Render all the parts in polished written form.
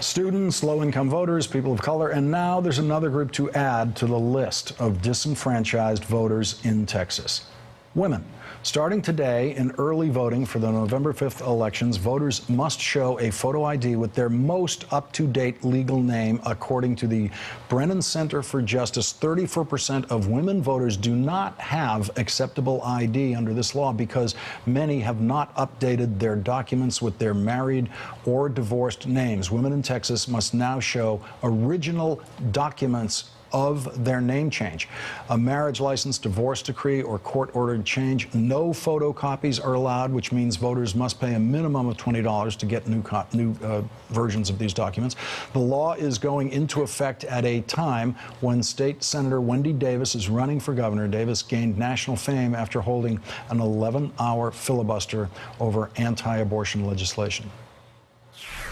Students, low-income voters, people of color, and now there's another group to add to the list of disenfranchised voters in Texas: women. Starting today in early voting for the November 5th elections, voters must show a photo ID with their most up-to-date legal name. According to the Brennan Center for Justice, 34% of women voters do not have acceptable ID under this law because many have not updated their documents with their married or divorced names. Women in Texas must now show original documents of their name change: a marriage license, divorce decree, or court-ordered change. No photocopies are allowed, which means voters must pay a minimum of $20 to get new versions of these documents. The law is going into effect at a time when State Senator Wendy Davis is running for governor. Davis gained national fame after holding an 11-hour filibuster over anti-abortion legislation.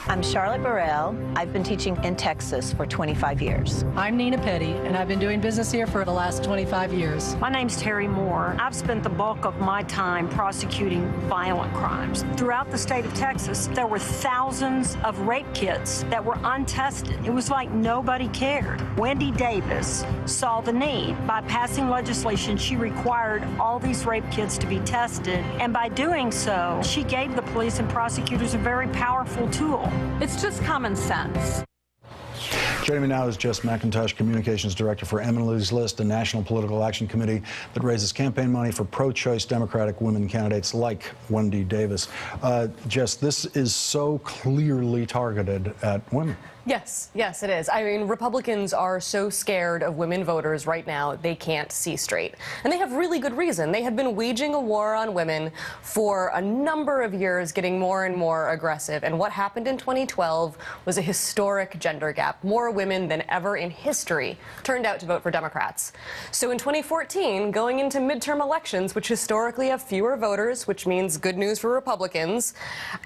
I'm Charlotte Burrell. I've been teaching in Texas for 25 years. I'm Nina Petty, and I've been doing business here for the last 25 years. My name's Terry Moore. I've spent the bulk of my time prosecuting violent crimes. Throughout the state of Texas, there were thousands of rape kits that were untested. It was like nobody cared. Wendy Davis saw the need. By passing legislation, she required all these rape kits to be tested, and by doing so, she gave the police and prosecutors a very powerful tool. It's just common sense. Joining me now is Jess McIntosh, Communications Director for Emily's List, a national political action committee that raises campaign money for pro-choice Democratic women candidates like Wendy Davis. Jess, this is so clearly targeted at women. Yes, it is. I mean, Republicans are so scared of women voters right now, they can't see straight. And they have really good reason. They have been waging a war on women for a number of years, getting more and more aggressive. And what happened in 2012 was a historic gender gap. More women than ever in history turned out to vote for Democrats. So in 2014, going into midterm elections, which historically have fewer voters, which means good news for Republicans,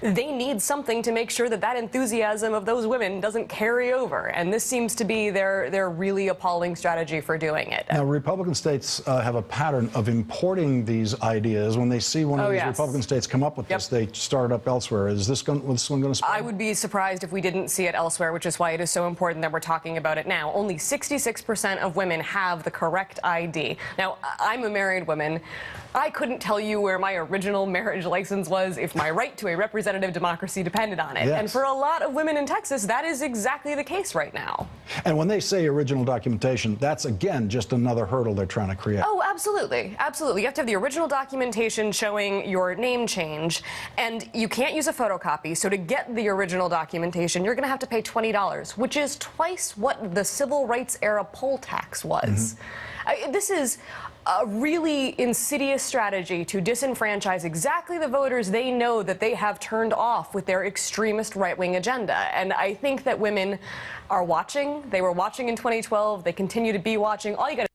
they need something to make sure that that enthusiasm of those women doesn't carry over, and this seems to be their really appalling strategy for doing it. Now, Republican states have a pattern of importing these ideas. When they see one of these Republican states come up with this, they start it up elsewhere. Is this one going to spread? I would be surprised if we didn't see it elsewhere, which is why it is so important that we're talking about it now. Only 66% of women have the correct ID. Now, I'm a married woman. I couldn't tell you where my original marriage license was if my right to a representative democracy depended on it. Yes. And for a lot of women in Texas, that is exactly the case right now. And when they say original documentation, that's, again, just another hurdle they're trying to create. Oh, absolutely. Absolutely. You have to have the original documentation showing your name change, and you can't use a photocopy. So to get the original documentation, you're going to have to pay $20, which is twice what the civil rights era poll tax was. This is a really insidious strategy to disenfranchise exactly the voters they know that they have turned off with their extremist right-wing agenda. And I think that women are watching. They were watching in 2012. They continue to be watching. All you got